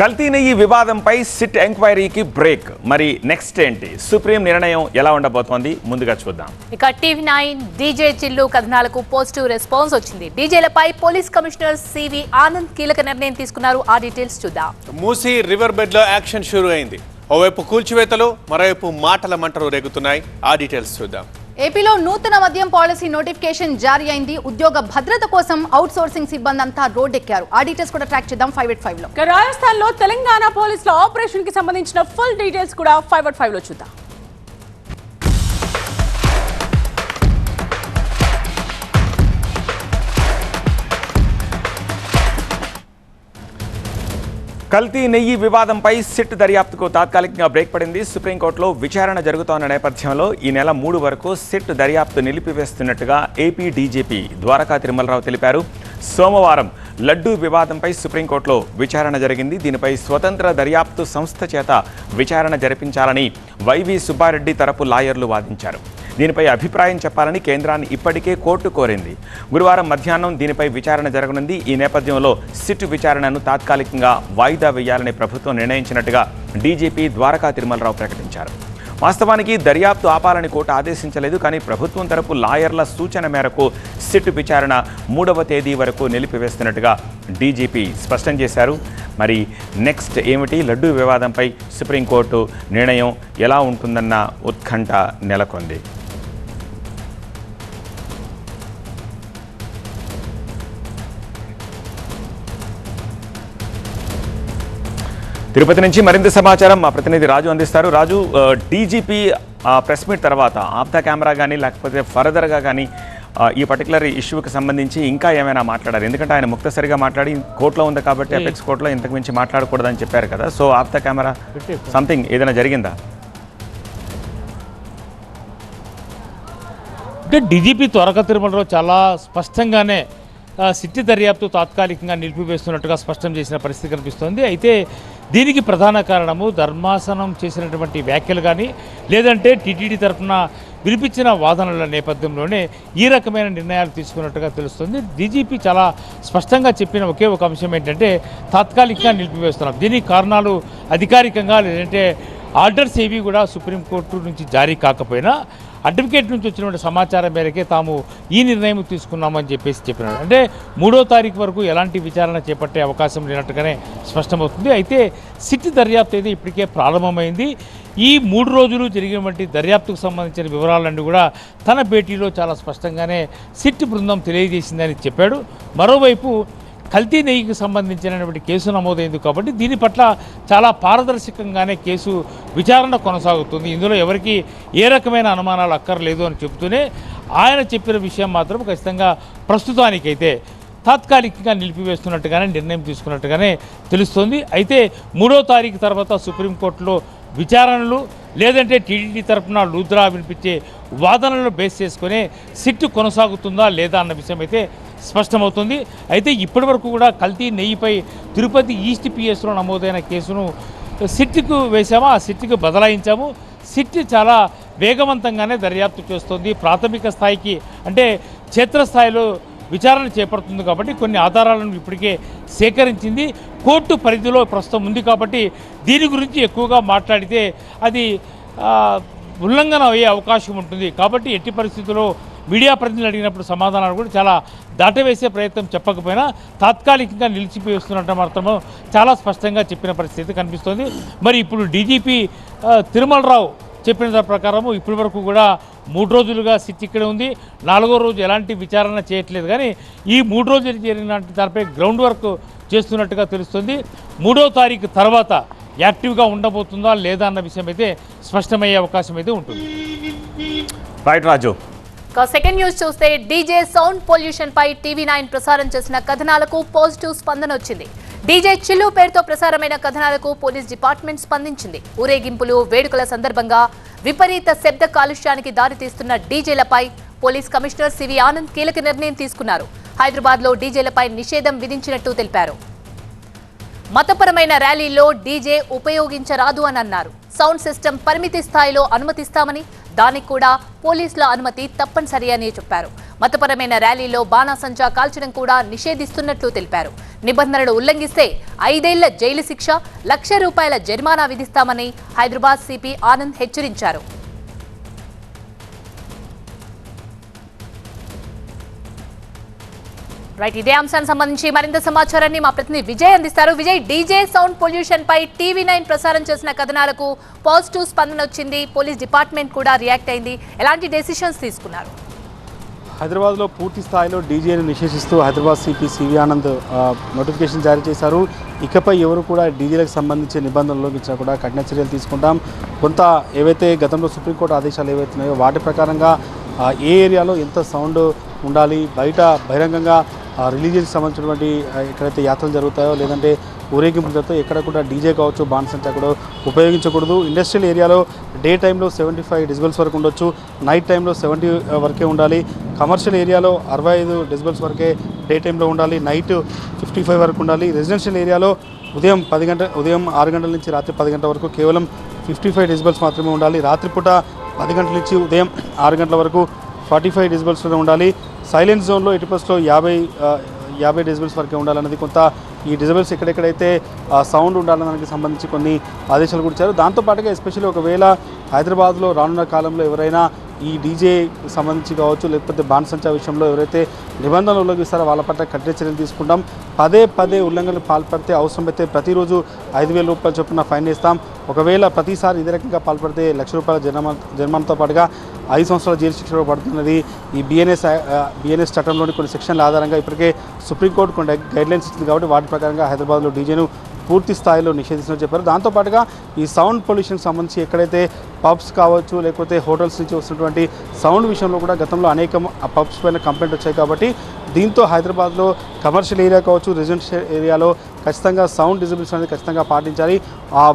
కల్తీ నెయ్యి వివాదంపై సిట్ ఎంక్వైరీకి బ్రేక్. మరి నెక్స్ట్ ఏంటి? సుప్రీం నిర్ణయం ఎలా ఉండబోతోంది? ముందుగా చూద్దాం. ఇక టీవీ9 డీజే చిల్లు కథనాలకు పాజిటివ్ రెస్పాన్స్ వచ్చింది. డీజేలపై పోలీస్ కమిషనర్ సివి ఆనంద్ కీలక నిర్ణయం తీసుకున్నారు. ఆ డీటెయిల్స్ చూద్దాం. మూసీ రివర్ బెడ్ లో యాక్షన్ షురూ అయింది. ఓవైపు కూల్చివేతలు, మరోవైపు మాటల మంటలు రేగుతున్నాయి. ఆ డీటెయిల్స్ చూద్దాం. ఏపీలో నూతన మద్యం పాలసీ నోటిఫికేషన్ జారీ అయింది. ఉద్యోగ భద్రత కోసం అవుట్ సోర్సింగ్ సిబ్బంది అంతా రోడ్డెక్కారు. ఆ డీటెయిల్స్ కూడా ట్రాక్ చేద్దాం 585 లో. రాజస్థాన్ లో తెలంగాణ పోలీసుల ఆపరేషన్ కి సంబంధించిన ఫుల్ డీటెయిల్స్ కూడా 585 లో చూద్దాం. కల్తీ నెయ్యి వివాదంపై సిట్ దర్యాప్తుకు తాత్కాలికంగా బ్రేక్ పడింది. సుప్రీంకోర్టులో విచారణ జరుగుతోన్న నేపథ్యంలో ఈ నెల 3 వరకు సిట్ దర్యాప్తు నిలిపివేస్తున్నట్టుగా ఏపీ డీజీపీ ద్వారకా తిరుమలరావు తెలిపారు. సోమవారం లడ్డూ వివాదంపై సుప్రీంకోర్టులో విచారణ జరిగింది. దీనిపై స్వతంత్ర దర్యాప్తు సంస్థ చేత విచారణ జరిపించాలని వైవి సుబ్బారెడ్డి తరపు లాయర్లు వాదించారు. దీనిపై అభిప్రాయం చెప్పాలని కేంద్రాన్ని ఇప్పటికే కోర్టు కోరింది. గురువారం మధ్యాహ్నం దీనిపై విచారణ జరగనుంది. ఈ నేపథ్యంలో సిట్ విచారణను తాత్కాలికంగా వాయిదా వేయాలని ప్రభుత్వం నిర్ణయించినట్టుగా డీజీపీ ద్వారకా తిరుమలరావు ప్రకటించారు. వాస్తవానికి దర్యాప్తు ఆపాలని కోర్టు ఆదేశించలేదు. కానీ ప్రభుత్వం తరపు లాయర్ల సూచన మేరకు సిట్ విచారణ 3వ తేదీ వరకు నిలిపివేస్తున్నట్టుగా డీజీపీ స్పష్టం చేశారు. మరి నెక్స్ట్ ఏమిటి? లడ్డూ వివాదంపై సుప్రీంకోర్టు నిర్ణయం ఎలా ఉంటుందన్న ఉత్కంఠ నెలకొంది. తిరుపతి నుంచి మరింత సమాచారం మా ప్రతినిధి రాజు అందిస్తారు. రాజు, డీజీపీ ప్రెస్ మీట్ తర్వాత ఆఫ్ ద కెమెరా కానీ లేకపోతే ఫర్దర్గా కానీ ఈ పర్టికులర్ ఇష్యూకి సంబంధించి ఇంకా ఏమైనా మాట్లాడారు? ఎందుకంటే ఆయన ముక్తసరిగా మాట్లాడి కోర్టులో ఉంది కాబట్టి అపెక్స్ కోర్టులో ఇంతకు మించి మాట్లాడకూడదని చెప్పారు కదా. So of the camera something ఏదైనా జరిగిందా? అంటే డీజీపీ ద్వారకా తిరుమలరావు చాలా స్పష్టంగానే సిట్ దర్యాప్తు తాత్కాలికంగా నిలిపివేస్తున్నట్టుగా స్పష్టం చేసిన పరిస్థితి కనిపిస్తోంది. అయితే దీనికి ప్రధాన కారణము ధర్మాసనం చేసినటువంటి వ్యాఖ్యలు కానీ లేదంటే టీటీడీ తరఫున వినిపించిన వాదనల నేపథ్యంలోనే ఈ రకమైన నిర్ణయాలు తీసుకున్నట్టుగా తెలుస్తుంది. డీజీపీ చాలా స్పష్టంగా చెప్పిన ఒకే ఒక అంశం ఏంటంటే తాత్కాలికంగా నిలిపివేస్తున్నాం. దీనికి కారణాలు అధికారికంగా లేదంటే ఆర్డర్స్ ఏవి కూడా సుప్రీంకోర్టు నుంచి జారీ కాకపోయినా అడ్వకేట్ నుంచి వచ్చినటువంటి సమాచారం మేరకే తాము ఈ నిర్ణయం తీసుకున్నామని చెప్పినారు. అంటే 3వ తారీఖు వరకు ఎలాంటి విచారణ చేపట్టే అవకాశం లేనట్టుగానే స్పష్టమవుతుంది. అయితే సిట్ దర్యాప్తు అయితే ఇప్పటికే ప్రారంభమైంది. ఈ 3 రోజులు జరిగినటువంటి దర్యాప్తుకు సంబంధించిన వివరాలన్నీ కూడా తన భేటీలో చాలా స్పష్టంగానే సిట్ బృందం తెలియజేసిందని చెప్పాడు. మరోవైపు కల్తీ నెయ్యికి సంబంధించినటువంటి కేసు నమోదైంది కాబట్టి దీని పట్ల చాలా పారదర్శకంగానే కేసు విచారణ కొనసాగుతుంది. ఇందులో ఎవరికి ఏ రకమైన అనుమానాలు అక్కర్లేదు అని చెబుతూనే ఆయన చెప్పిన విషయం మాత్రం ఖచ్చితంగా ప్రస్తుతానికైతే తాత్కాలికంగా నిలిపివేస్తున్నట్టుగానే నిర్ణయం తీసుకున్నట్టుగానే తెలుస్తోంది. అయితే 3వ తారీఖు తర్వాత సుప్రీంకోర్టులో విచారణలు లేదంటే టీటీడీ తరఫున లూద్రా వినిపించే వాదనలను బేస్ చేసుకునే సిట్ కొనసాగుతుందా లేదా అన్న విషయం అయితే స్పష్టమవుతుంది. అయితే ఇప్పటి వరకు కూడా కల్తీ నెయ్యిపై తిరుపతి ఈస్ట్ పిఎస్లో నమోదైన కేసును సిట్కు వేశాము, ఆ సిట్కు బదలాయించాము. సిట్ చాలా వేగవంతంగానే దర్యాప్తు చేస్తుంది. ప్రాథమిక స్థాయికి అంటే క్షేత్రస్థాయిలో విచారణ చేపడుతుంది కాబట్టి కొన్ని ఆధారాలను ఇప్పటికే సేకరించింది. కోర్టు పరిధిలో ప్రస్తుతం ఉంది కాబట్టి దీని గురించి ఎక్కువగా మాట్లాడితే అది ఉల్లంఘన అయ్యే అవకాశం ఉంటుంది. కాబట్టి ఎట్టి పరిస్థితుల్లో మీడియా ప్రతినిధులు అడిగినప్పుడు సమాధానాలు కూడా చాలా దాటవేసే ప్రయత్నం చెప్పకపోయినా తాత్కాలికంగా నిలిచిపోయిస్తున్నట్టు మాత్రమే చాలా స్పష్టంగా చెప్పిన పరిస్థితి కనిపిస్తోంది. మరి ఇప్పుడు డీజీపీ తిరుమలరావు చెప్పిన ప్రకారము ఇప్పటి వరకు కూడా 3 రోజులుగా సిట్ ఇక్కడ ఉంది. 4వ రోజు ఎలాంటి విచారణ చేయట్లేదు. కానీ ఈ 3 రోజులు జరిగిన దానిపై గ్రౌండ్ వర్క్ చేస్తున్నట్టుగా తెలుస్తుంది. 3వ తారీఖు తర్వాత యాక్టివ్గా ఉండబోతుందా లేదా అన్న విషయం అయితే స్పష్టమయ్యే అవకాశం అయితే ఉంటుంది. రైట్ రాజు. సెకండ్ న్యూస్ చూస్తే డీజే సౌండ్ పొల్యూషన్ పై టీవీ9 ప్రసారం చేసిన కథనాలకు పాజిటివ్ స్పందన వచ్చింది. డీజే చిల్లు పేరుతో ప్రసారమైన కథనాలకు పోలీస్ డిపార్ట్మెంట్ స్పందించింది. ఊరేగింపులు, వేడుకల సందర్భంగా విపరీత శబ్ద కాలుష్యానికి దారితీస్తున్న డీజేలపై పోలీస్ కమిషనర్ సివి ఆనంద్ కీలక నిర్ణయం తీసుకున్నారు. హైదరాబాద్లో డీజేలపై నిషేధం విధించినట్టు తెలిపారు. మతపరమైన ర్యాలీల్లో డీజే ఉపయోగించరాదు అని అన్నారు. సౌండ్ సిస్టమ్ పరిమితి స్థాయిలో అనుమతిస్తామని, దానికి కూడా పోలీసుల అనుమతి తప్పనిసరి అని చెప్పారు. మతపరమైన ర్యాలీలో బాణాసంచా కాల్చడం కూడా నిషేధిస్తున్నట్లు తెలిపారు. నిబంధనలు ఉల్లంఘిస్తే 5 ఏళ్ల జైలు శిక్ష, ₹1,00,000 జరిమానా విధిస్తామని హైదరాబాద్ సిపి ఆనంద్ హెచ్చరించారు. రైట్, ఇదే అంశానికి సంబంధించి మరింత సమాచారాన్ని మా ప్రతినిధి విజయ్ అందిస్తారు. విజయ్, డీజే సౌండ్ పొల్యూషన్ పై టీవీ9 ప్రసారం చేసిన కథనాలకు పాజిటివ్ స్పందన వచ్చింది. పోలీస్ డిపార్ట్మెంట్ కూడా రియాక్ట్ అయింది. ఎలాంటి డెసిషన్స్ తీసుకున్నారు? హైదరాబాద్లో పూర్తి స్థాయిలో డీజేని నిషేధిస్తూ Hyderabad CP CV Anand notification జారీ చేశారు. ఇకపై ఎవరు కూడా డీజేలకు సంబంధించిన నిబంధనలు ఉల్లంఘించినా కూడా కఠిన చర్యలు తీసుకుంటాం. కొంత ఏవైతే గతంలో సుప్రీంకోర్టు ఆదేశాలు ఏవైతున్నాయో వాటి ప్రకారంగా ఏ ఏరియాలో ఎంత సౌండ్ ఉండాలి, బయట బహిరంగంగా రిలీజియన్కి సంబంధించినటువంటి ఎక్కడైతే యాత్రలు జరుగుతాయో లేదంటే ఊరేగింపులు జరుగుతాయో ఎక్కడ కూడా డీజే కావచ్చు, బాణసంచా కూడా ఉపయోగించకూడదు. ఇండస్ట్రియల్ ఏరియాలో డే టైంలో 75 డెసిబెల్స్ వరకు ఉండొచ్చు, నైట్ టైంలో 70 వరకే ఉండాలి. కమర్షియల్ ఏరియాలో 65 డెసిబెల్స్ వరకే డే టైంలో ఉండాలి, నైట్ 55 వరకు ఉండాలి. రెసిడెన్షియల్ ఏరియాలో ఉదయం 6 గంటల నుంచి రాత్రి 10 గంటల వరకు కేవలం 55 డెసిబెల్స్ మాత్రమే ఉండాలి. రాత్రిపూట 10 గంటల నుంచి ఉదయం 6 గంటల వరకు 45 డెసిబెల్స్లో ఉండాలి. సైలెన్స్ జోన్లో ఎటుపస్లో 50 డెసిబెల్స్ వరకే ఉండాలన్నది కొంత ఈ డెసిబెల్స్ ఎక్కడెక్కడైతే సౌండ్ ఉండాలన్న దానికి సంబంధించి కొన్ని ఆదేశాలు కూడా ఇచ్చారు. దాంతోపాటుగా ఎస్పెషల్లీ ఒకవేళ హైదరాబాద్లో రానున్న కాలంలో ఎవరైనా ఈ డీజే సంబంధించి కావచ్చు లేకపోతే బాణసంచా విషయంలో ఎవరైతే నిబంధనలు ఉల్లంఘిస్తారో వాళ్ళ పట్ల కఠిన చర్యలు తీసుకుంటాం. పదే ఉల్లంఘనలు పాల్పడితే అవసరమైతే ప్రతిరోజు ₹5,000 చొప్పున ఫైన్ వేస్తాం. ఒకవేళ ప్రతిసారి ఇదే రకంగా పాల్పడితే ₹1,00,000 జరిమానాతో పాటుగా 5 సంవత్సరాల జైలు శిక్ష పడుతున్నది. ఈ బిఎన్ఎస్ చట్టంలోని కొన్ని సెక్షన్ల ఆధారంగా ఇప్పటికే సుప్రీంకోర్టు కొన్ని గైడ్లైన్స్ ఇచ్చింది కాబట్టి వాటి ప్రకారంగా హైదరాబాద్లో డీజేను పూర్తి స్థాయిలో నిషేధించినట్టు చెప్పారు. దాంతోపాటుగా ఈ సౌండ్ పొల్యూషన్కి సంబంధించి ఎక్కడైతే పబ్స్ కావచ్చు లేకపోతే హోటల్స్ నుంచి వస్తున్నటువంటి సౌండ్ విషయంలో కూడా గతంలో అనేక పబ్స్ పైన కంప్లైంట్ వచ్చాయి కాబట్టి దీంతో హైదరాబాద్లో కమర్షియల్ ఏరియా కావచ్చు, రెసిడెన్షియల్ ఏరియాలో ఖచ్చితంగా సౌండ్ డిజిబిలిటీస్ అనేది ఖచ్చితంగా పాటించాలి.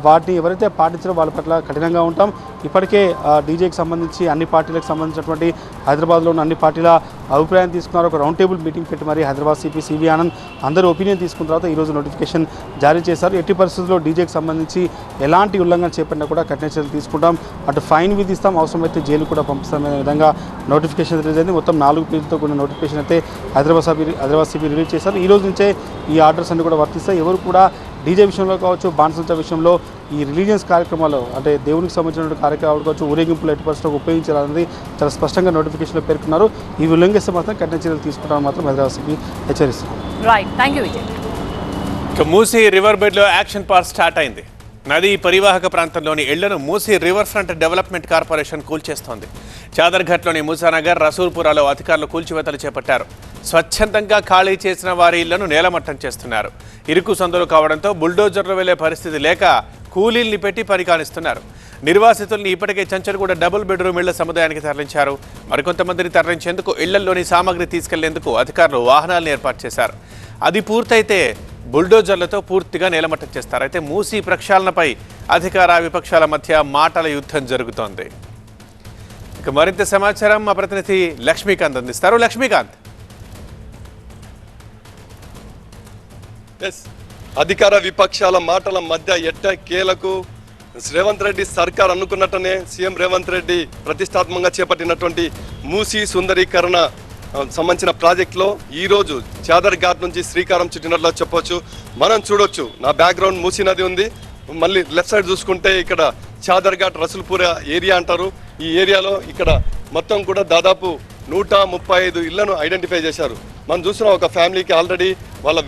వాటిని ఎవరైతే పాటించారో వాళ్ళ పట్ల కఠినంగా ఉంటాం. ఇప్పటికే డీజేకి సంబంధించి అన్ని పార్టీలకు సంబంధించినటువంటి హైదరాబాద్లో ఉన్న అన్ని పార్టీల అభిప్రాయం తీసుకున్నారు. ఒక రౌండ్ టేబుల్ మీటింగ్ పెట్టి మరి హైదరాబాద్ సిపి సివి ఆనంద్ అందరూ ఒపీనియన్ తీసుకున్న తర్వాత ఈరోజు నోటిఫికేషన్ జారీ చేశారు. ఎట్టి పరిస్థితుల్లో డీజేకి సంబంధించి ఎలాంటి ఉల్లంఘన చేపట్టినా కూడా కఠిన చర్యలు తీసుకుంటాం, అటు ఫైన్ విధిస్తాం, అవసరమైతే జైలు కూడా పంపిస్తామనే విధంగా నోటిఫికేషన్ రిలీజ్ అయింది. మొత్తం 4 పేజీలతో కూడిన నోటిఫికేషన్ అయితే హైదరాబాద్ సిపి రిలీజ్ చేశారు. ఈ రోజు నుంచే ఈ ఆర్డర్స్ అన్ని కూడా వర్తిస్తాయి. ఎవరు కూడా డీజే విషయంలో కావచ్చు, బాణసంచా విషయంలో ఈ రిలీజియస్ కార్యక్రమాలు అంటే దేవునికి సంబంధించిన కార్యక్రమాలు కావచ్చు, ఊరేగింపులు ఎట్టి పరిస్థితుల్లో ఉపయోగించాలన్నది చాలా స్పష్టంగా నోటిఫికేషన్లో పేర్కొన్నారు. ఇవి ఉల్లంఘిస్తే మాత్రం కఠిన చర్యలు తీసుకుంటామని మాత్రం హైదరాబాద్ సిపి హెచ్చరిస్తున్నారు. Right, thank you Vijay. Musi river బెడ్లో యాక్షన్ పార్ట్ స్టార్ట్ అయింది. నదీ పరివాహక ప్రాంతంలోని ఇళ్లను Musi river front development corporation కూల్చేస్తోంది. చాదర్ఘట్లోని మూసానగర్, రసూల్పురాలో అధికారులు కూల్చివేతలు చేపట్టారు. స్వచ్ఛందంగా ఖాళీ చేసిన వారి ఇళ్లను నేలమట్టం చేస్తున్నారు. ఇరుకు సందులు కావడంతో బుల్డోజర్లు వెళ్లే పరిస్థితి లేక కూలీల్ని పెట్టి పని కానిస్తున్నారు. నిర్వాసితుల్ని ఇప్పటికే చంచల్గూడ డబుల్ బెడ్రూమ్ ఇళ్ల సముదాయానికి తరలించారు. మరికొంతమందిని తరలించేందుకు ఇళ్లలోని సామగ్రి తీసుకెళ్లేందుకు అధికారులు వాహనాలను ఏర్పాటు చేశారు. అది పూర్తయితే బుల్డోజర్లతో పూర్తిగా నేలమట్టం చేస్తారు. అయితే మూసీ ప్రక్షాళనపై అధికార విపక్షాల మధ్య మాటల యుద్ధం జరుగుతోంది. ఇక మరింత సమాచారం మా ప్రతినిధి లక్ష్మీకాంత్ అందిస్తారు. లక్ష్మీకాంత్, అధికార విపక్షాల మాటల మధ్య ఎట్టకేలకు రేవంత్ రెడ్డి సర్కార్ అనుకున్నట్టునే సీఎం రేవంత్ రెడ్డి ప్రతిష్టాత్మకంగా చేపట్టినటువంటి మూసీ సుందరీకరణ సంబంధించిన ప్రాజెక్టులో ఈరోజు చాదర్ ఘాట్ నుంచి శ్రీకారం చుట్టినట్లు చెప్పొచ్చు. మనం చూడొచ్చు, నా బ్యాక్గ్రౌండ్ మూసీ నది ఉంది, మళ్ళీ లెఫ్ట్ సైడ్ చూసుకుంటే ఇక్కడ చాదర్ ఘాట్ రసూల్పూర్ ఏరియా అంటారు. ఈ ఏరియాలో ఇక్కడ మొత్తం కూడా దాదాపు 135 ఇళ్లను ఐడెంటిఫై చేశారు. మనం చూసిన ఒక ఫ్యామిలీకి ఆల్రెడీ వాళ్ళ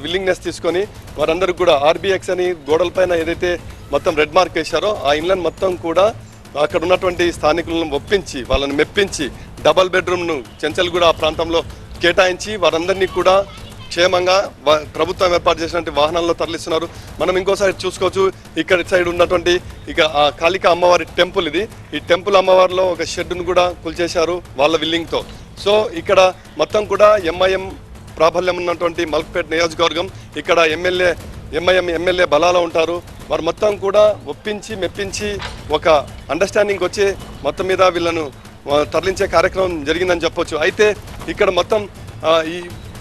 విల్లింగ్నెస్ తీసుకొని వారందరూ కూడా ఆర్బీఎక్స్ అని గోడలపైన ఏదైతే మొత్తం రెడ్ మార్క్ వేశారో ఆ ఇళ్లను మొత్తం కూడా అక్కడ ఉన్నటువంటి స్థానికులను ఒప్పించి వాళ్ళని మెప్పించి డబల్ బెడ్రూమ్ను చెంచల్గూడ ఆ ప్రాంతంలో కేటాయించి వారందరినీ కూడా క్షేమంగా ప్రభుత్వం ఏర్పాటు చేసినటువంటి వాహనాల్లో తరలిస్తున్నారు. మనం ఇంకోసారి చూసుకోవచ్చు, ఇక్కడ సైడ్ ఉన్నటువంటి ఇక ఆ కాళికా అమ్మవారి టెంపుల్ ఇది. ఈ టెంపుల్ అమ్మవారిలో ఒక షెడ్ను కూడా కూల్చేశారు వాళ్ళ విల్లింగ్తో. సో ఇక్కడ మొత్తం కూడా ఎంఐఎం ప్రాబల్యం ఉన్నటువంటి మల్క్పేట్ నియోజకవర్గం, ఇక్కడ ఎంఐఎం ఎమ్మెల్యే బలాలో ఉంటారు. వారు మొత్తం కూడా ఒప్పించి మెప్పించి ఒక అండర్స్టాండింగ్ వచ్చి మొత్తం మీద వీళ్ళను తరలించే కార్యక్రమం జరిగిందని చెప్పొచ్చు. అయితే ఇక్కడ మొత్తం ఈ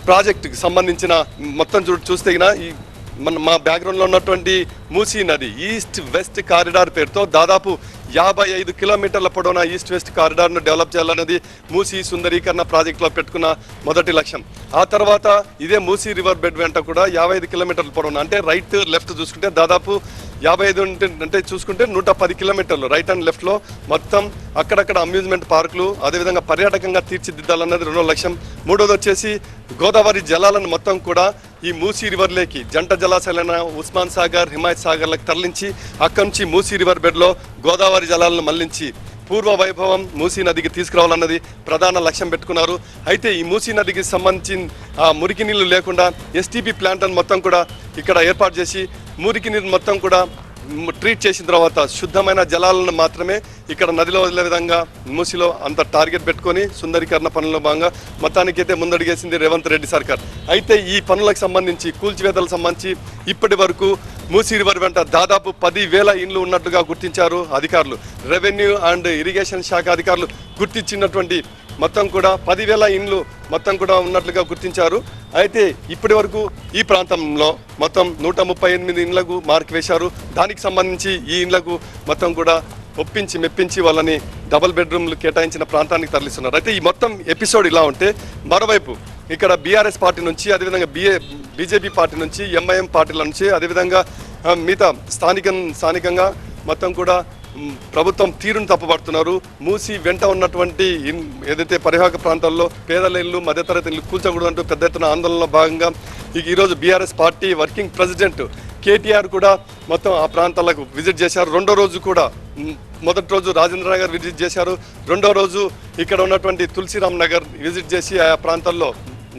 ప్రాజెక్టుకి సంబంధించిన మొత్తం చూస్తే ఈ మా బ్యాక్గ్రౌండ్లో ఉన్నటువంటి మూసీ నది ఈస్ట్ వెస్ట్ కారిడార్ పేరుతో దాదాపు 55 కిలోమీటర్ల పొడవున ఈస్ట్ వెస్ట్ కారిడార్ను డెవలప్ చేయాలన్నది మూసీ సుందరీకరణ ప్రాజెక్టులో పెట్టుకున్న మొదటి లక్ష్యం. ఆ తర్వాత ఇదే మూసీ రివర్ బెడ్ వెంట కూడా 55 కిలోమీటర్ల పొడవున, అంటే రైట్ లెఫ్ట్ చూసుకుంటే దాదాపు 55 అంటే చూసుకుంటే 110 కిలోమీటర్లు రైట్ అండ్ లెఫ్ట్లో మొత్తం అక్కడక్కడ అమ్యూజ్మెంట్ పార్కులు, అదేవిధంగా పర్యాటకంగా తీర్చిదిద్దాలన్నది రెండో లక్ష్యం. మూడోది వచ్చేసి గోదావరి జలాలను మొత్తం కూడా ఈ మూసీ రివర్లోకి జంట జలాశయాలైన ఉస్మాన్ సాగర్, హిమాయత్ సాగర్లకు తరలించి అక్కడి నుంచి మూసీ రివర్ బెడ్లో గోదావరి జలాలను మళ్లించి పూర్వ వైభవం మూసీ నదికి తీసుకురావాలన్నది ప్రధాన లక్ష్యం పెట్టుకున్నారు. అయితే ఈ మూసీ నదికి సంబంధించిన మురికి నీళ్లు లేకుండా ఎస్టీపీ ప్లాంట్ అని మొత్తం కూడా ఇక్కడ ఏర్పాటు చేసి మురికి నీరు మొత్తం కూడా ట్రీట్ చేసిన తర్వాత శుద్ధమైన జలాలను మాత్రమే ఇక్కడ నదిలో వదిలే విధంగా మూసీలో అంత టార్గెట్ పెట్టుకొని సుందరీకరణ పనుల్లో భాగంగా మొత్తానికైతే ముందడిగేసింది రేవంత్ రెడ్డి సర్కార్. అయితే ఈ పనులకు సంబంధించి కూల్చివేతలకు సంబంధించి ఇప్పటి వరకు మూసీ రివర్ వెంట దాదాపు 10,000 ఇండ్లు ఉన్నట్టుగా గుర్తించారు అధికారులు. రెవెన్యూ అండ్ ఇరిగేషన్ శాఖ అధికారులు గుర్తించినటువంటి మొత్తం కూడా 10,000 ఇండ్లు మొత్తం కూడా ఉన్నట్లుగా గుర్తించారు. అయితే ఇప్పటి వరకు ఈ ప్రాంతంలో మొత్తం 138 ఇండ్లకు మార్క్ వేశారు. దానికి సంబంధించి ఈ ఇండ్లకు మొత్తం కూడా ఒప్పించి మెప్పించి వాళ్ళని డబుల్ బెడ్రూమ్లు కేటాయించిన ప్రాంతానికి తరలిస్తున్నారు. అయితే ఈ మొత్తం ఎపిసోడ్ ఇలా ఉంటే, మరోవైపు ఇక్కడ బీఆర్ఎస్ పార్టీ నుంచి, అదేవిధంగా బీజేపీ పార్టీ నుంచి, ఎంఐఎం పార్టీల నుంచి, అదేవిధంగా మిగతా స్థానికంగా మొత్తం కూడా ప్రభుత్వం తీరును తప్పుపడుతున్నారు. మూసి వెంట ఉన్నటువంటి ఏదైతే పరివాహక ప్రాంతాల్లో పేదల ఇళ్ళు, మధ్యతరగతి ఇళ్ళు కూల్చకూడదంటూ పెద్ద ఎత్తున ఆందోళనలో భాగంగా ఈరోజు BRS party working president KTR కూడా మొత్తం ఆ ప్రాంతాలకు విజిట్ చేశారు. రెండో రోజు కూడా మొదటి రోజు రాజేంద్ర నగర్ విజిట్ చేశారు. రెండో రోజు ఇక్కడ ఉన్నటువంటి తులసిరామ్ నగర్ విజిట్ చేసి ఆ ప్రాంతాల్లో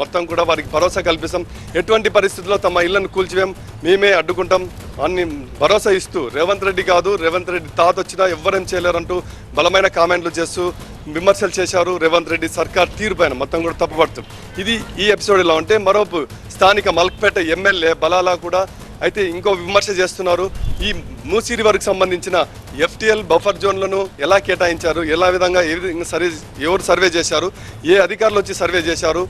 మొత్తం కూడా వారికి భరోసా కల్పిస్తాం, ఎటువంటి పరిస్థితుల్లో తమ ఇళ్లను కూల్చివేం, మేమే అడ్డుకుంటాం అని భరోసా ఇస్తూ రేవంత్ రెడ్డి కాదు, రేవంత్ రెడ్డి తాత వచ్చినా ఎవ్వరేం చేయలేరంటూ బలమైన కామెంట్లు చేస్తూ విమర్శలు చేశారు. రేవంత్ రెడ్డి సర్కార్ తీరు పైన మొత్తం కూడా తప్పుపడుతుంది. ఇది ఈ ఎపిసోడ్ ఇలా ఉంటే, మరోపు స్థానిక మల్క్పేట ఎమ్మెల్యే బలాలా కూడా అయితే ఇంకో విమర్శ చేస్తున్నారు. ఈ మూసీ రివర్కి సంబంధించిన ఎఫ్టీఎల్ బఫర్ జోన్లను ఎలా కేటాయించారు, ఎలా విధంగా ఎవరు సర్వే చేశారు, ఏ అధికారులు వచ్చి సర్వే చేశారు,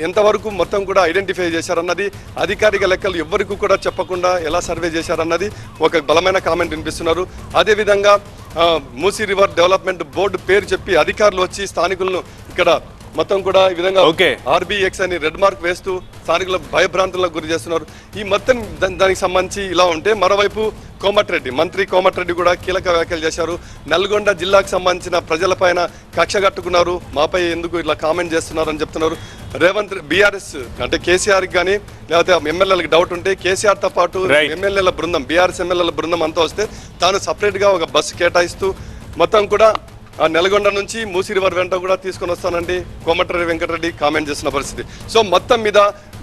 ఎంతవరకు మొత్తం కూడా ఐడెంటిఫై చేశారన్నది అధికారిక లెక్కలు ఎవరికి కూడా చెప్పకుండా ఎలా సర్వే చేశారన్నది ఒక బలమైన కామెంట్ వినిపిస్తున్నారు. అదేవిధంగా మూసీ రివర్ డెవలప్మెంట్ బోర్డు పేరు చెప్పి అధికారులు వచ్చి స్థానికులను ఇక్కడ మొత్తం కూడా ఈ విధంగా ఆర్బీఎక్స్ అని రెడ్ మార్క్ వేస్తూ స్థానికుల భయభ్రాంతులకు గురి చేస్తున్నారు. ఈ మొత్తం దానికి సంబంధించి ఇలా ఉంటే, మరోవైపు మంత్రి కోమటిరెడ్డి కూడా కీలక వ్యాఖ్యలు చేశారు. నల్గొండ జిల్లాకు సంబంధించిన ప్రజలపైన కక్ష కట్టుకున్నారు, మాపై ఎందుకు ఇలా కామెంట్ చేస్తున్నారు అని చెప్తున్నారు. బీఆర్ఎస్ అంటే కేసీఆర్కి కానీ లేకపోతే ఎమ్మెల్యేలకు డౌట్ ఉంటే కేసీఆర్తో పాటు ఎమ్మెల్యేల బృందం, బీఆర్ఎస్ ఎమ్మెల్యేల బృందం అంతా వస్తే తాను సపరేట్గా ఒక బస్సు కేటాయిస్తూ మొత్తం కూడా నల్గొండ నుంచి మూసీ రివర్ వెంట కూడా తీసుకొని వస్తానండి కోమటిరెడ్డి వెంకటరెడ్డి కామెంట్ చేసిన పరిస్థితి. సో మొత్తం మీద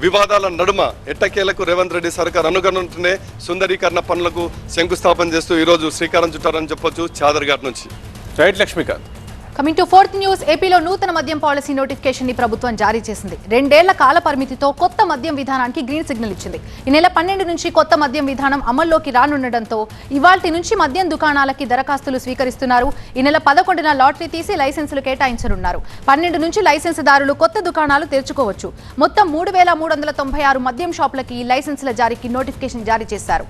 వివాదాల నడుమ ఎట్టకేలకు రేవంత్ రెడ్డి సర్కార్ అనుగుణంగానే సుందరీకరణ పనులకు శంకుస్థాపన చేస్తూ ఈరోజు శ్రీకారం చుట్టారని చెప్పొచ్చు చాదర్ఘాట్ నుంచి. Right Lakshmikant. Coming to fourth news. ఏపీలో నూతన మద్యం పాలసీ నోటిఫికేషన్ ని ప్రభుత్వం జారీ చేసింది. 2 ఏళ్ల కాల పరిమితితో కొత్త మద్యం విధానానికి గ్రీన్ సిగ్నల్ ఇచ్చింది. ఈ నెల 12 నుంచి కొత్త మద్యం విధానం అమల్లోకి రానుండటంతో ఇవాల్టి నుంచి మద్యం దుకాణాలకి దరఖాస్తులు స్వీకరిస్తున్నారు. ఈ నెల 11న లాటరీ తీసి లైసెన్సులు కేటాయించనున్నారు. 12 నుంచి లైసెన్సుదారులు కొత్త దుకాణాలు తెరుచుకోవచ్చు. మొత్తం 3,396 మద్యం షాపులకి ఈ లైసెన్సుల జారీకి నోటిఫికేషన్ జారీ చేశారు.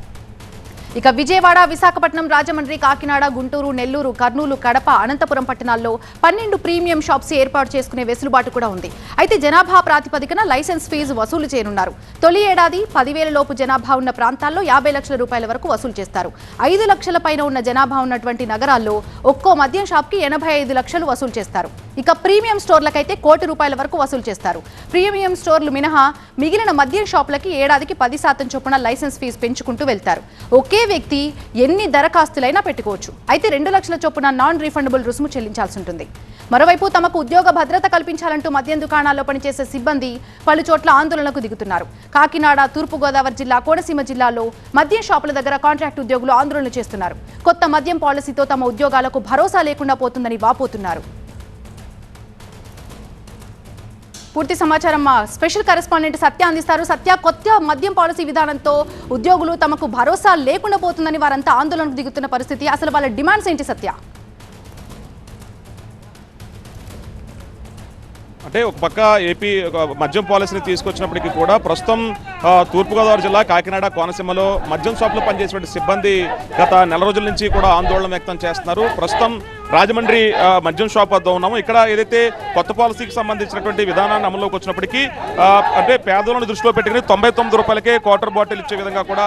ఇక విజయవాడ, విశాఖపట్నం, రాజమండ్రి, కాకినాడ, గుంటూరు, నెల్లూరు, కర్నూలు, కడప, అనంతపురం పట్టణాల్లో 12 ప్రీమియం షాప్స్ ఏర్పాటు చేసుకునే వెసులుబాటు కూడా ఉంది. అయితే జనాభా ప్రాతిపదికన లైసెన్స్ ఫీజు వసూలు చేయనున్నారు. తొలి ఏడాది 10,000 లోపు జనాభా ఉన్న ప్రాంతాల్లో 50 లక్షల రూపాయల వరకు వసూలు చేస్తారు. 5 లక్షల పైన ఉన్న జనాభా ఉన్నటువంటి నగరాల్లో ఒక్కో మద్యం షాప్కి 85 లక్షలు వసూలు చేస్తారు. ఇక ప్రీమియం స్టోర్లకైతే 1 కోటి రూపాయల వరకు వసూలు చేస్తారు. ప్రీమియం స్టోర్లు మినహా మిగిలిన మద్యం షాపులకి ఏడాదికి 10% చొప్పున లైసెన్స్ ఫీజు పెంచుకుంటూ వెళ్తారు. ఒకే వ్యక్తి ఎన్ని దరఖాస్తులైనా పెట్టుకోవచ్చు. అయితే 2 లక్షల చొప్పున నాన్ రీఫండబుల్ రుసుము చెల్లించాల్సి ఉంటుంది. మరోవైపు తమకు ఉద్యోగ భద్రత కల్పించాలంటూ మద్యం దుకాణాల్లో పనిచేసే సిబ్బంది పలు చోట్ల ఆందోళనకు దిగుతున్నారు. కాకినాడ, తూర్పుగోదావరి జిల్లా, కోనసీమ జిల్లాలో మద్యం షాపుల దగ్గర కాంట్రాక్ట్ ఉద్యోగులు ఆందోళన చేస్తున్నారు. కొత్త మద్యం పాలసీతో తమ ఉద్యోగాలకు భరోసా లేకుండా పోతుందని వాపోతున్నారు. పూర్తి సమాచారం మా స్పెషల్ కరెస్పాండెంట్ సత్య అందిస్తారు. సత్య, కొత్త మద్యం పాలసీ విధానంతో ఉద్యోగులు తమకు భరోసా లేకుండా పోతుందని వారంతా ఆందోళనకు దిగుతున్న పరిస్థితి. అసలు వాళ్ళ డిమాండ్స్ ఏంటి సత్య? అంటే ఒక పక్క ఏపీ మద్యం పాలసీని తీసుకొచ్చినప్పటికీ కూడా ప్రస్తుతం తూర్పుగోదావరి జిల్లా కాకినాడ కోనసీమలో మద్యం షాపులో పనిచేసే సిబ్బంది గత నెల రోజుల నుంచి కూడా ఆందోళన వ్యక్తం చేస్తున్నారు. ప్రస్తుతం రాజమండ్రి మద్యం షాప్ వద్ద ఉన్నాము. ఇక్కడ ఏదైతే కొత్త పాలసీకి సంబంధించినటువంటి విధానాన్ని అమల్లోకి వచ్చినప్పటికీ అంటే పేదలను దృష్టిలో పెట్టుకుని 99 రూపాయలకే క్వార్టర్ బాటిల్ ఇచ్చే విధంగా కూడా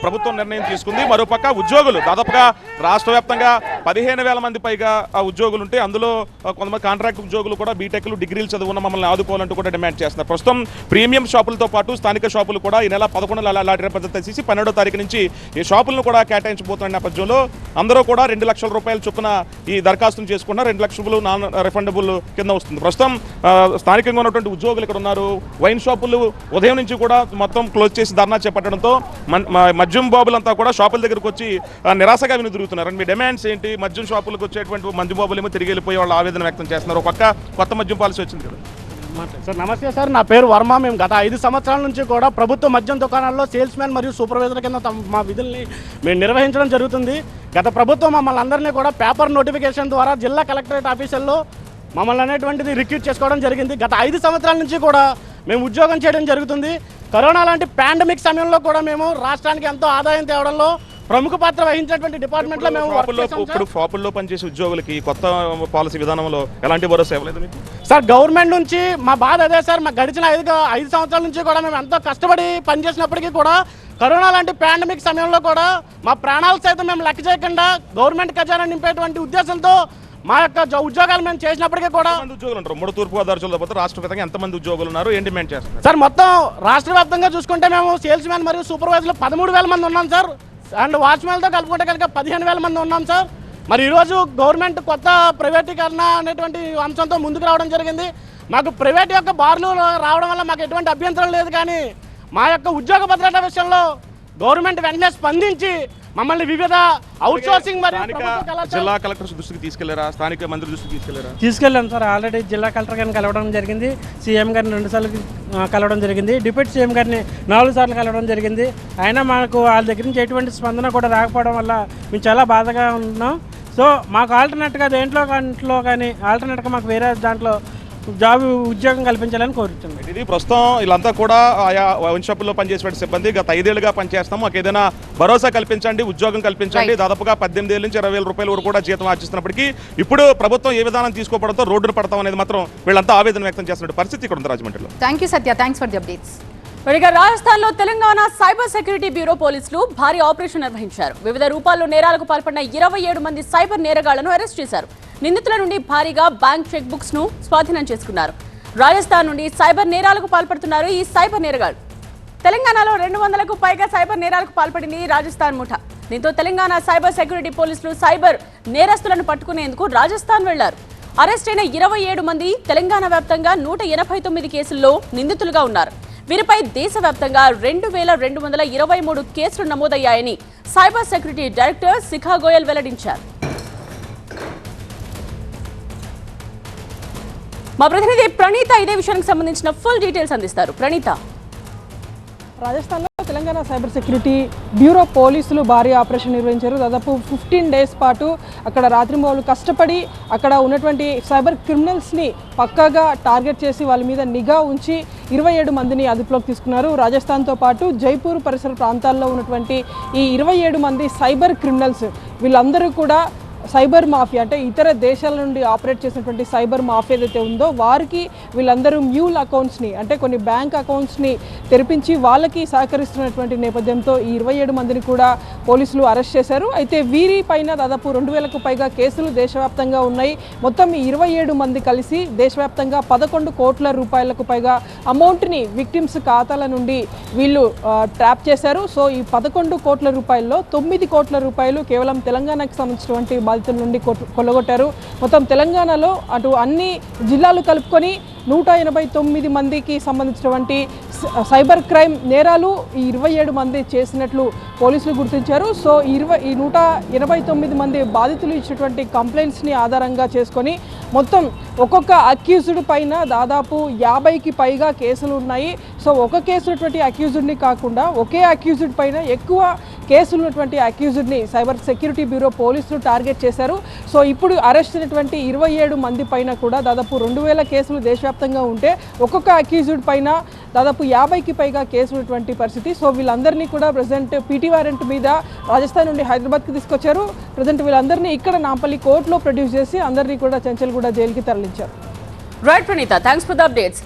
ప్రభుత్వం నిర్ణయం తీసుకుంది. మరోపక్క ఉద్యోగులు దాదాపుగా రాష్ట్ర వ్యాప్తంగా 15,000 మంది పైగా ఉద్యోగులు ఉంటే అందులో కొంతమంది కాంట్రాక్ట్ ఉద్యోగులు కూడా బీటెక్లు డిగ్రీలు చదువున్న మమ్మల్ని ఆదుకోవాలంటూ కూడా డిమాండ్ చేస్తున్నారు. ప్రస్తుతం ప్రీమియం షాపులతో పాటు స్థానిక షాపులు కూడా ఈ నెల 11 లాటరీ పద్ధతి తీసి 12వ తారీఖు నుంచి ఈ షాపులను కూడా కేటాయించబోతున్న నేపథ్యంలో అందరూ కూడా 2 లక్షల రూపాయల చొప్పున ఈ దరఖాస్తులు చేసుకున్న 2 లక్షలు నాన్ రిఫండబుల్ కింద వస్తుంది. ప్రస్తుతం స్థానికంగా ఉన్నటువంటి ఉద్యోగులు ఇక్కడ ఉన్నారు. వైన్ షాపులు ఉదయం నుంచి కూడా మొత్తం క్లోజ్ చేసి ధర్నా చేపట్టడంతో మద్యం బాబులంతా కూడా షాపుల దగ్గరకు వచ్చి నిరాశగా వినుదిరుగుతున్నారు. మీ డిమాండ్స్ ఏంటి? మద్యం షాపులకు వచ్చేటువంటి మద్యం బాబులు ఏమో తిరిగి వెళ్ళిపోయి వాళ్ళు ఆవేదన వ్యక్తం చేస్తున్నారు. ఒక పక్క కొత్త మద్యం పాలసీ వచ్చింది కదా. సార్ నమస్తే సార్, నా పేరు వర్మ. మేము గత 5 సంవత్సరాల నుంచి కూడా ప్రభుత్వ మద్యం దుకాణాల్లో సేల్స్ మ్యాన్ మరియు సూపర్వైజర్ కింద మా విధుల్ని మేము నిర్వహించడం జరుగుతుంది. గత ప్రభుత్వం మమ్మల్ని అందరినీ కూడా పేపర్ నోటిఫికేషన్ ద్వారా జిల్లా కలెక్టరేట్ ఆఫీసుల్లో మమ్మల్ని అనేటువంటిది రిక్రూట్ చేసుకోవడం జరిగింది. గత 5 సంవత్సరాల నుంచి కూడా మేము ఉద్యోగం చేయడం జరుగుతుంది. కరోనా లాంటి పాండమిక్ సమయంలో కూడా మేము రాష్ట్రానికి ఎంతో ఆదాయం తేవడంలో ప్రముఖ పాత్ర వహించినటువంటి డిపార్ట్మెంట్లో మేము ఇప్పుడు షాపుల్లో పనిచేసే ఉద్యోగులకి కొత్త పాలసీ విధానంలో ఎలాంటి భరోసా ఇవ్వలేదు మీకు? సార్ గవర్నమెంట్ నుంచి మా బాధ అదే సార్. మాకు గడిచిన 5 సంవత్సరాల నుంచి కూడా మేము ఎంతో కష్టపడి పనిచేసినప్పటికీ కూడా కరోనా లాంటి పాండమిక్ సమయంలో కూడా మా ప్రాణాలు సైతం మేము లెక్క చేయకుండా గవర్నమెంట్ ఖజానా నింపేటువంటి ఉద్దేశంతో మా యొక్క ఉద్యోగాలు మేము చేసినప్పటికీ కూడా ఉద్యోగులు ఉంటారు. 3 తూర్పుగోదావరి జిల్లా పోతే రాష్ట్ర వ్యాప్తంగా ఎంతమంది ఉద్యోగులు ఉన్నారు? ఏం డిమాండ్ చేస్తారు సార్? మొత్తం రాష్ట్ర వ్యాప్తంగా చూసుకుంటే మేము సేల్స్ మ్యాన్ మరియు సూపర్వైజర్లు 13,000 మంది ఉన్నాం సార్. అండ్ వాచ్మెన్తో కలుపుకుంటే కనుక 15,000 మంది ఉన్నాం సార్. మరి ఈరోజు గవర్నమెంట్ కొత్త ప్రైవేటీకరణ అనేటువంటి అంశంతో ముందుకు రావడం జరిగింది. మాకు ప్రైవేట్ యొక్క బార్లు రావడం వల్ల మాకు ఎటువంటి అభ్యంతరం లేదు, కానీ మా యొక్క ఉద్యోగ భద్రత విషయంలో గవర్నమెంట్ వెంటనే స్పందించి మమ్మల్ని వివిధ అవుట్ సోర్సింగ్ జిల్లా కలెక్టర్ దృష్టికి తీసుకెళ్లారా? స్థానిక మంత్రి దృష్టికి తీసుకెళ్లారా? తీసుకెళ్ళాం సార్. ఆల్రెడీ జిల్లా కలెక్టర్ గారిని కలవడం జరిగింది, సీఎం గారిని 2 సార్లు కలవడం జరిగింది, డిప్యూటీ సీఎం గారిని 4 సార్లు కలవడం జరిగింది. అయినా మాకు వాళ్ళ దగ్గర నుంచి ఎటువంటి స్పందన కూడా రాకపోవడం వల్ల మేము చాలా బాధగా ఉన్నాం. సో మాకు ఆల్టర్నేట్గా దేంట్లో కానీ ఆల్టర్నేట్గా మాకు వేరే దాంట్లో ఉద్యోగం కల్పించాలని కోరుతున్నాం. ఇది ప్రస్తుతం వీళ్ళంతా కూడా ఆయా వైన్ షాపుల్లో పనిచేసే సిబ్బంది గత 5 ఏళ్లుగా పనిచేస్తాము, మాకు ఏదైనా భరోసా కల్పించండి, ఉద్యోగం కల్పించండి. దాదాపుగా 18 ఏళ్ళ నుంచి 20,000 రూపాయల వరకు కూడా జీతం ఆర్జిస్తున్నప్పటికీ ఇప్పుడు ప్రభుత్వం ఏ విధానం తీసుకోవడంతో రోడ్డును పడతాం అనేది మాత్రం వీళ్ళంతా ఆవేదన వ్యక్తం చేస్తున్న పరిస్థితి ఇక్కడ ఉంది రాజమండ్రిలో. Thank you Satya, thanks for the updates. Rajasthan లో తెలంగాణ సైబర్ సెక్యూరిటీ బ్యూరో పోలీసులు భారీ ఆపరేషన్ నిర్వహించారు. వివిధ రూపాల్లో నేరాలకు పాల్పడిన 27 మంది సైబర్ నేరగాళ్లను అరెస్ట్ చేశారు. నిందితుల నుండి భారీగా బ్యాంక్ చెక్ బుక్స్ ను స్వాధీనం చేసుకున్నారు. రాజస్థాన్ నుండి సైబర్ నేరాలకు పాల్పడుతున్నారు ఈ సైబర్ నేరగాళ్లు. తెలంగాణలో 200కు పైగా సైబర్ నేరాలకు పాల్పడింది రాజస్థాన్ ముఠా. దీంతో తెలంగాణ సైబర్ సెక్యూరిటీ పోలీసులు సైబర్ నేరస్తులను పట్టుకునేందుకు రాజస్థాన్ వెళ్లారు. అరెస్ట్ అయిన 27 మంది తెలంగాణ వ్యాప్తంగా 189 కేసుల్లో నిందితులుగా ఉన్నారు. వీరిపై దేశవ్యాప్తంగా 2,223 కేసులు నమోదయ్యాయని సైబర్ సెక్యూరిటీ డైరెక్టర్ శిఖా గోయల్ వెల్లడించారు. మా ప్రతినిధి ప్రణీత ఇదే విషయానికి సంబంధించిన ఫుల్ డీటెయిల్స్ అందిస్తారు. ప్రణీత, రాజస్థాన్లో తెలంగాణ సైబర్ సెక్యూరిటీ బ్యూరో పోలీసులు భారీ ఆపరేషన్ నిర్వహించారు. దాదాపు 15 డేస్ పాటు అక్కడ రాత్రింబవళ్లు కష్టపడి అక్కడ ఉన్నటువంటి సైబర్ క్రిమినల్స్ని పక్కాగా టార్గెట్ చేసి వాళ్ళ మీద నిఘా ఉంచి 27 మందిని అదుపులోకి తీసుకున్నారు. రాజస్థాన్తో పాటు జైపూర్ పరిసర ప్రాంతాల్లో ఉన్నటువంటి ఈ 27 మంది సైబర్ క్రిమినల్స్ వీళ్ళందరూ కూడా సైబర్ మాఫియా అంటే ఇతర దేశాల నుండి ఆపరేట్ చేసినటువంటి సైబర్ మాఫియా ఏదైతే ఉందో వారికి వీళ్ళందరూ మ్యూల్ అకౌంట్స్ని అంటే కొన్ని బ్యాంక్ అకౌంట్స్ని తెరిపించి వాళ్ళకి సహకరిస్తున్నటువంటి నేపథ్యంతో ఈ 27 మందిని కూడా పోలీసులు అరెస్ట్ చేశారు. అయితే వీరి పైన దాదాపు 2,000కు పైగా కేసులు దేశవ్యాప్తంగా ఉన్నాయి. మొత్తం ఈ 27 మంది కలిసి దేశవ్యాప్తంగా 11 కోట్ల రూపాయలకు పైగా అమౌంట్ని విక్టిమ్స్ ఖాతాల నుండి వీళ్ళు ట్రాప్ చేశారు. సో ఈ 11 కోట్ల రూపాయల్లో 9 కోట్ల రూపాయలు కేవలం తెలంగాణకు సంబంధించినటువంటి బాధితుల నుండి కొల్లగొట్టారు. మొత్తం తెలంగాణలో అటు అన్ని జిల్లాలు కలుపుకొని 189 మందికి సంబంధించినటువంటి సైబర్ క్రైమ్ నేరాలు ఈ 27 మంది చేసినట్లు పోలీసులు గుర్తించారు. సో ఈ 189 మంది బాధితులు ఇచ్చినటువంటి కంప్లైంట్స్ని ఆధారంగా చేసుకొని మొత్తం ఒక్కొక్క అక్యూజ్డ్ పైన దాదాపు 50కి పైగా కేసులు ఉన్నాయి. సో ఒక కేసు ఉన్నటువంటి అక్యూజ్డ్ని కాకుండా ఒకే అక్యూజ్డ్ పైన ఎక్కువ కేసులు ఉన్నటువంటి అక్యూజ్డ్ని సైబర్ సెక్యూరిటీ బ్యూరో పోలీసులు టార్గెట్ చేశారు. సో ఇప్పుడు అరెస్ట్ అయినటువంటి 27 మంది పైన కూడా దాదాపు 2000 కేసులు దేశవ్యాప్తంగా ఉంటే ఒక్కొక్క అక్యూజ్డ్ పైన దాదాపు 50కి పైగా కేసులు ఉన్నటువంటి పరిస్థితి. సో వీళ్ళందరినీ కూడా ప్రజెంట్ పీటీ వారెంట్ మీద రాజస్థాన్ నుండి హైదరాబాద్కి తీసుకొచ్చారు. ప్రజెంట్ వీళ్ళందరినీ ఇక్కడ నాంపల్లి కోర్టులో ప్రొడ్యూస్ చేసి అందరినీ కూడా చెంచల్గూడ జైలుకి తరలించారు. Right Praneetha, thanks for the updates.